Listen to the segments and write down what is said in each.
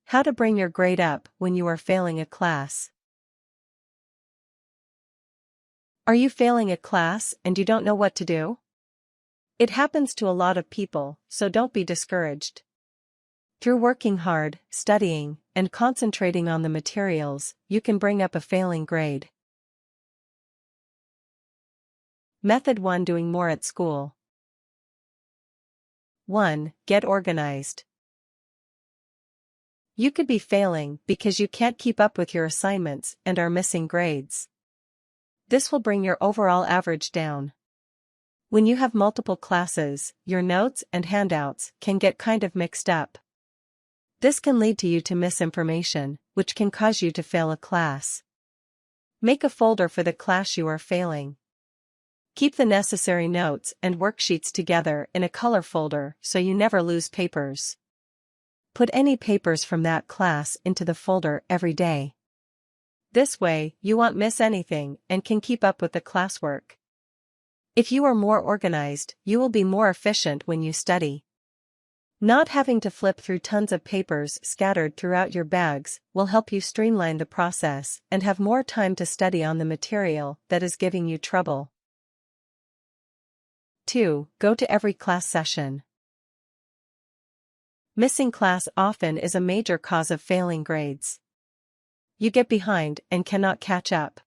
How to bring your grade up when you are failing a class. Are you failing a class and you don't know what to do? It happens to a lot of people, so don't be discouraged. Through working hard, studying, and concentrating on the materials, you can bring up a failing grade. Method 1: Doing more at school. 1. Get organized. You could be failing because you can't keep up with your assignments and are missing grades. This will bring your overall average down. When you have multiple classes, your notes and handouts can get kind of mixed up. This can lead to you to miss information, which can cause you to fail a class. Make a folder for the class you are failing. Keep the necessary notes and worksheets together in a color folder so you never lose papers. Put any papers from that class into the folder every day. This way, you won't miss anything and can keep up with the classwork. If you are more organized, you will be more efficient when you study. Not having to flip through tons of papers scattered throughout your bags will help you streamline the process and have more time to study on the material that is giving you trouble. 2. Go to every class session. Missing class often is a major cause of failing grades. You get behind and cannot catch up.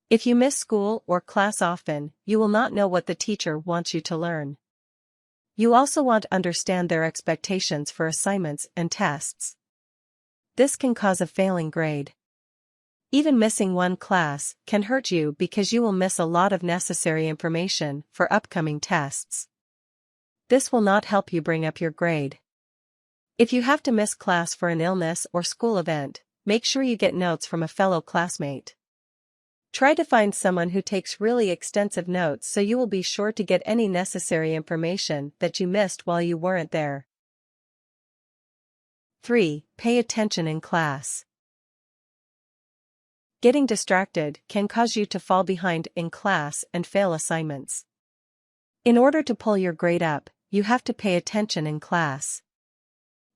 If you miss school or class often, you will not know what the teacher wants you to learn. You also won't understand their expectations for assignments and tests. This can cause a failing grade. Even missing one class can hurt you because you will miss a lot of necessary information for upcoming tests. This will not help you bring up your grade. If you have to miss class for an illness or school event, make sure you get notes from a fellow classmate. Try to find someone who takes really extensive notes so you will be sure to get any necessary information that you missed while you weren't there. 3. Pay attention in class. Getting distracted can cause you to fall behind in class and fail assignments. In order to pull your grade up, you have to pay attention in class.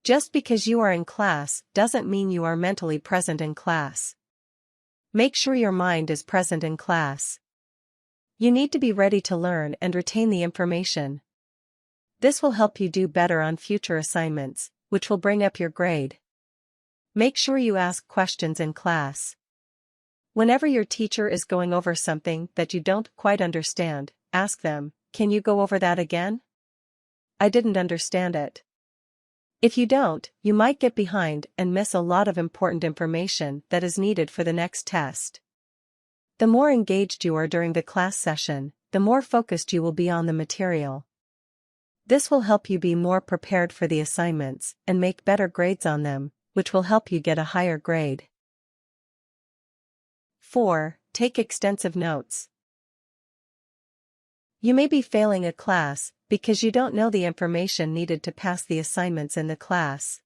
Just because you are in class doesn't mean you are mentally present in class. Make sure your mind is present in class. You need to be ready to learn and retain the information. This will help you do better on future assignments, which will bring up your grade. Make sure you ask questions in class. Whenever your teacher is going over something that you don't quite understand, ask them, "Can you go over that again? I didn't understand it." If you don't, you might get behind and miss a lot of important information that is needed for the next test. The more engaged you are during the class session, the more focused you will be on the material. This will help you be more prepared for the assignments and make better grades on them, which will help you get a higher grade. 4. Take extensive notes. You may be failing a class because you don't know the information needed to pass the assignments in the class.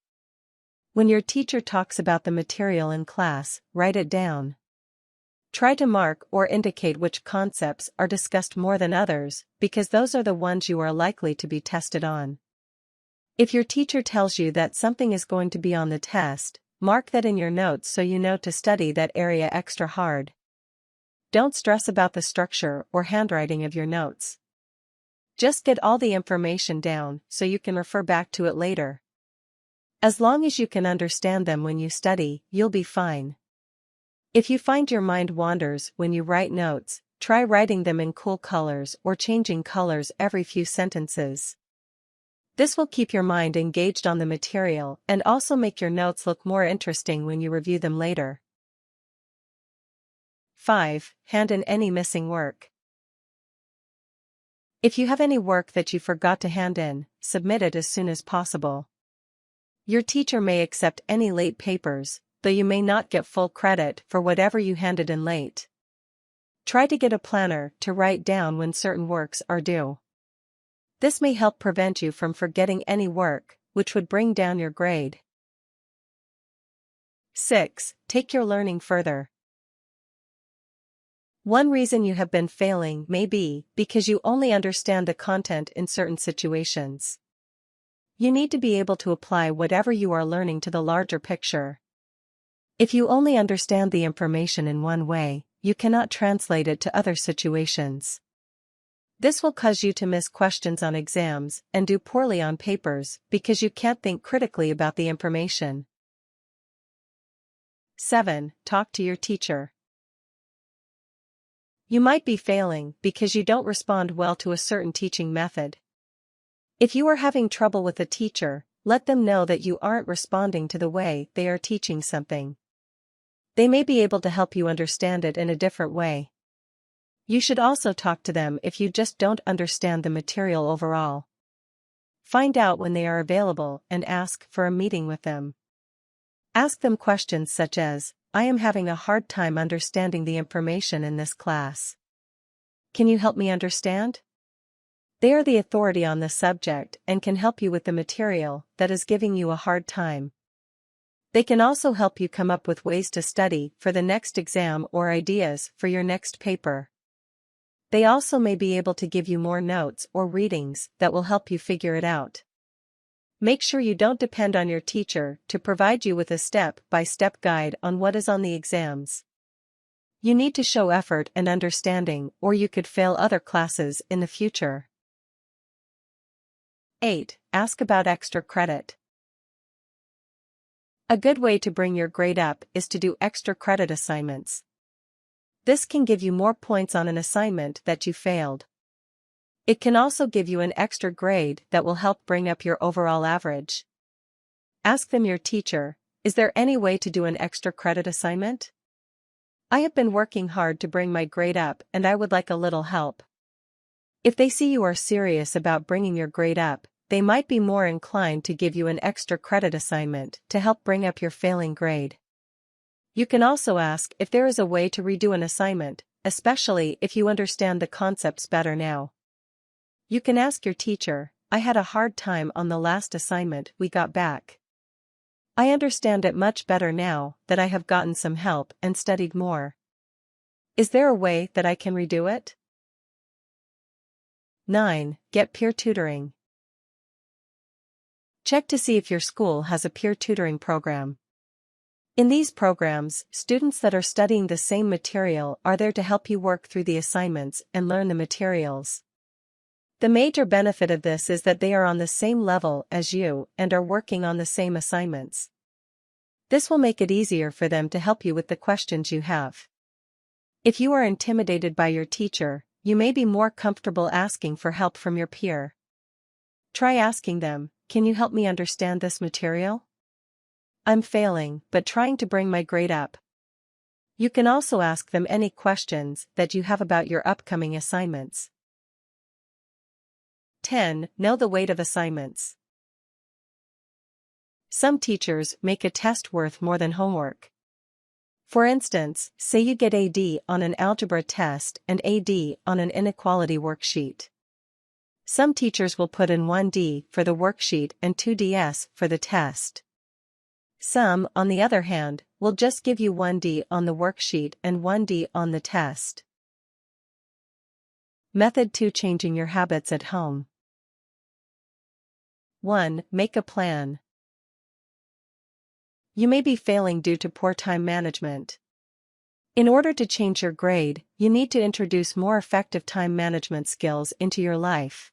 When your teacher talks about the material in class, write it down. Try to mark or indicate which concepts are discussed more than others, because those are the ones you are likely to be tested on. If your teacher tells you that something is going to be on the test, mark that in your notes so you know to study that area extra hard. Don't stress about the structure or handwriting of your notes. Just get all the information down so you can refer back to it later. As long as you can understand them when you study, you'll be fine. If you find your mind wanders when you write notes, try writing them in cool colors or changing colors every few sentences. This will keep your mind engaged on the material and also make your notes look more interesting when you review them later. 5. Hand in any missing work. If you have any work that you forgot to hand in, submit it as soon as possible. Your teacher may accept any late papers, though you may not get full credit for whatever you handed in late. Try to get a planner to write down when certain works are due. This may help prevent you from forgetting any work, which would bring down your grade. 6. Take your learning further. One reason you have been failing may be because you only understand the content in certain situations. You need to be able to apply whatever you are learning to the larger picture. If you only understand the information in one way, you cannot translate it to other situations. This will cause you to miss questions on exams and do poorly on papers because you can't think critically about the information. 7. Talk to your teacher. You might be failing because you don't respond well to a certain teaching method. If you are having trouble with a teacher, let them know that you aren't responding to the way they are teaching something. They may be able to help you understand it in a different way. You should also talk to them if you just don't understand the material overall. Find out when they are available and ask for a meeting with them. Ask them questions such as, "I am having a hard time understanding the information in this class. Can you help me understand?" They are the authority on the subject and can help you with the material that is giving you a hard time. They can also help you come up with ways to study for the next exam or ideas for your next paper. They also may be able to give you more notes or readings that will help you figure it out. Make sure you don't depend on your teacher to provide you with a step-by-step guide on what is on the exams. You need to show effort and understanding, or you could fail other classes in the future. 8. Ask about extra credit. A good way to bring your grade up is to do extra credit assignments. This can give you more points on an assignment that you failed. It can also give you an extra grade that will help bring up your overall average. Ask them your teacher, "Is there any way to do an extra credit assignment? I have been working hard to bring my grade up and I would like a little help." If they see you are serious about bringing your grade up, they might be more inclined to give you an extra credit assignment to help bring up your failing grade. You can also ask if there is a way to redo an assignment, especially if you understand the concepts better now. You can ask your teacher, "I had a hard time on the last assignment we got back. I understand it much better now that I have gotten some help and studied more. Is there a way that I can redo it?" 9. Get peer tutoring. Check to see if your school has a peer tutoring program. In these programs, students that are studying the same material are there to help you work through the assignments and learn the materials. The major benefit of this is that they are on the same level as you and are working on the same assignments. This will make it easier for them to help you with the questions you have. If you are intimidated by your teacher, you may be more comfortable asking for help from your peer. Try asking them, "Can you help me understand this material? I'm failing but trying to bring my grade up." You can also ask them any questions that you have about your upcoming assignments. 10. Know the weight of assignments. Some teachers make a test worth more than homework. For instance, say you get a D on an algebra test and a D on an inequality worksheet. Some teachers will put in 1 D for the worksheet and 2 DS for the test. Some, on the other hand, will just give you 1 D on the worksheet and 1 D on the test. Method 2. Changing your habits at home. 1. Make a plan. You may be failing due to poor time management. In order to change your grade, you need to introduce more effective time management skills into your life.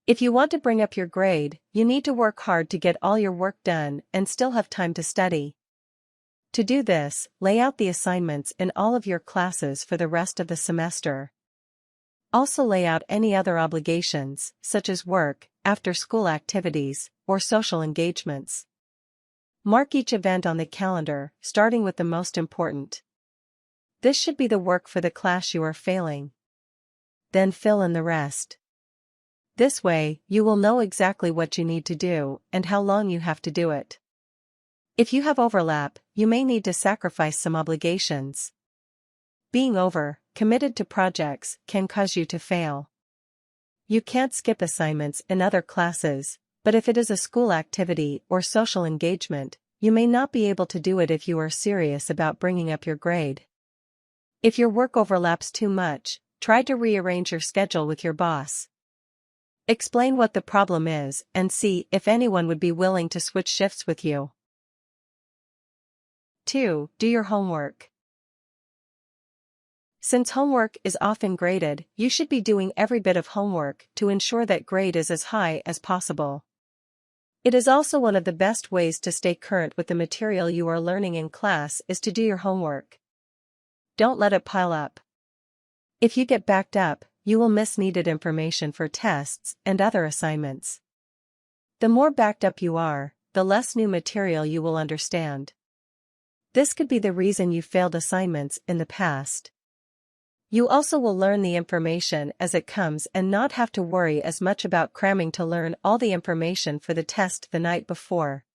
If you want to bring up your grade, you need to work hard to get all your work done and still have time to study. To do this, lay out the assignments in all of your classes for the rest of the semester. Also lay out any other obligations, such as work, after-school activities, or social engagements. Mark each event on the calendar, starting with the most important. This should be the work for the class you are failing. Then fill in the rest. This way, you will know exactly what you need to do and how long you have to do it. If you have overlap, you may need to sacrifice some obligations. Being committed to projects can cause you to fail. You can't skip assignments in other classes, but if it is a school activity or social engagement, you may not be able to do it if you are serious about bringing up your grade. If your work overlaps too much, try to rearrange your schedule with your boss. Explain what the problem is and see if anyone would be willing to switch shifts with you. 2. Do your homework. Since homework is often graded, you should be doing every bit of homework to ensure that grade is as high as possible. It is also one of the best ways to stay current with the material you are learning in class is to do your homework. Don't let it pile up. If you get backed up, you will miss needed information for tests and other assignments. The more backed up you are, the less new material you will understand. This could be the reason you failed assignments in the past. You also will learn the information as it comes and not have to worry as much about cramming to learn all the information for the test the night before.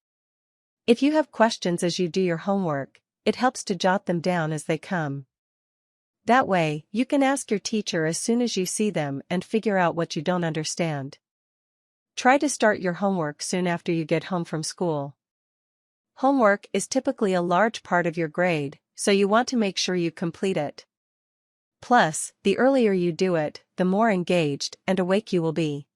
If you have questions as you do your homework, it helps to jot them down as they come. That way, you can ask your teacher as soon as you see them and figure out what you don't understand. Try to start your homework soon after you get home from school. Homework is typically a large part of your grade, so you want to make sure you complete it. Plus, the earlier you do it, the more engaged and awake you will be.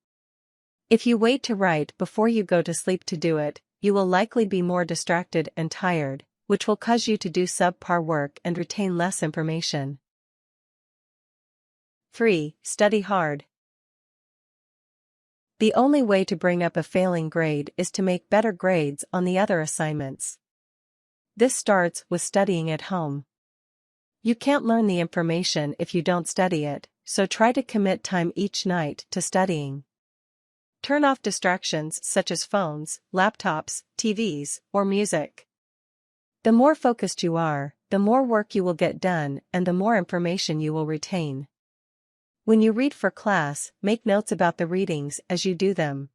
If you wait to write before you go to sleep to do it, you will likely be more distracted and tired, which will cause you to do subpar work and retain less information. 3. Study hard. The only way to bring up a failing grade is to make better grades on the other assignments. This starts with studying at home. You can't learn the information if you don't study it, so try to commit time each night to studying. Turn off distractions such as phones, laptops, TVs, or music. The more focused you are, the more work you will get done and the more information you will retain. When you read for class, make notes about the readings as you do them.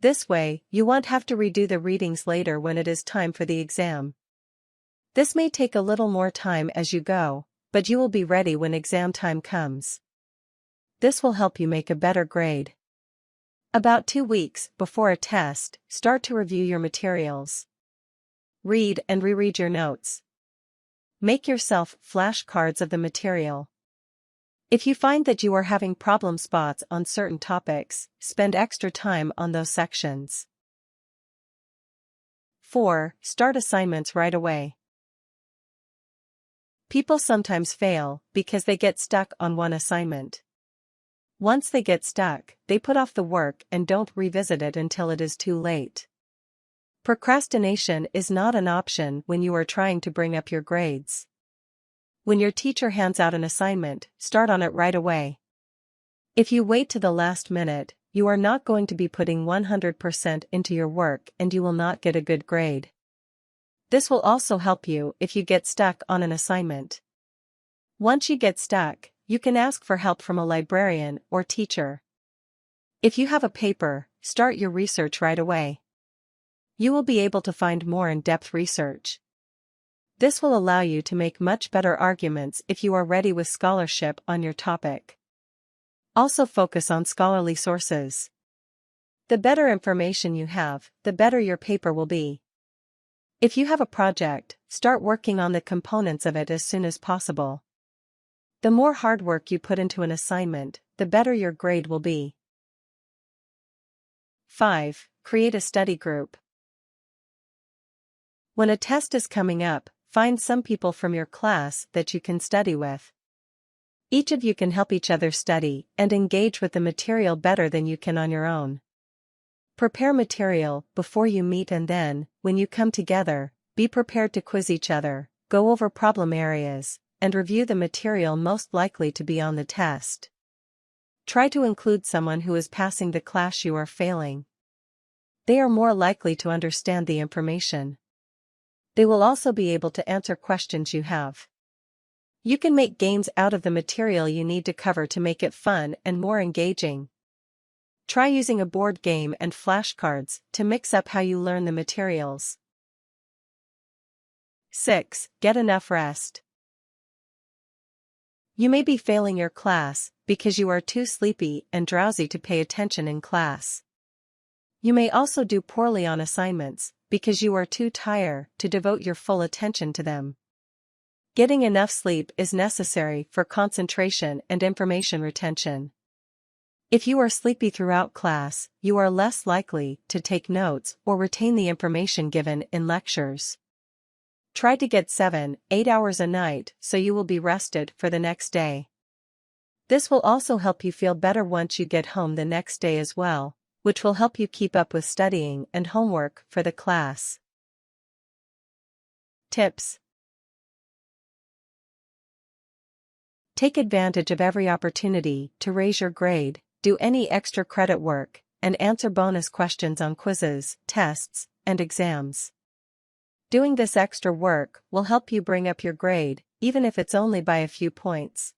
This way, you won't have to redo the readings later when it is time for the exam. This may take a little more time as you go, but you will be ready when exam time comes. This will help you make a better grade. About 2 weeks before a test, start to review your materials. Read and reread your notes. Make yourself flashcards of the material. If you find that you are having problem spots on certain topics, spend extra time on those sections. 4. Start assignments right away. People sometimes fail because they get stuck on one assignment. Once they get stuck, they put off the work and don't revisit it until it is too late. Procrastination is not an option when you are trying to bring up your grades. When your teacher hands out an assignment, start on it right away. If you wait to the last minute, you are not going to be putting 100% into your work and you will not get a good grade. This will also help you if you get stuck on an assignment. Once you get stuck, you can ask for help from a librarian or teacher. If you have a paper, start your research right away. You will be able to find more in-depth research. This will allow you to make much better arguments if you are ready with scholarship on your topic. Also focus on scholarly sources. The better information you have, the better your paper will be. If you have a project, start working on the components of it as soon as possible. The more hard work you put into an assignment, the better your grade will be. 5. Create a study group. When a test is coming up, find some people from your class that you can study with. Each of you can help each other study and engage with the material better than you can on your own. Prepare material before you meet and then, when you come together, be prepared to quiz each other, go over problem areas, and review the material most likely to be on the test. Try to include someone who is passing the class you are failing. They are more likely to understand the information. They will also be able to answer questions you have. You can make games out of the material you need to cover to make it fun and more engaging. Try using a board game and flashcards to mix up how you learn the materials. 6. Get enough rest. You may be failing your class because you are too sleepy and drowsy to pay attention in class. You may also do poorly on assignments because you are too tired to devote your full attention to them. Getting enough sleep is necessary for concentration and information retention. If you are sleepy throughout class, you are less likely to take notes or retain the information given in lectures. Try to get 7-8 hours a night so you will be rested for the next day. This will also help you feel better once you get home the next day as well, which will help you keep up with studying and homework for the class. Tips: take advantage of every opportunity to raise your grade, do any extra credit work, and answer bonus questions on quizzes, tests, and exams. Doing this extra work will help you bring up your grade, even if it's only by a few points.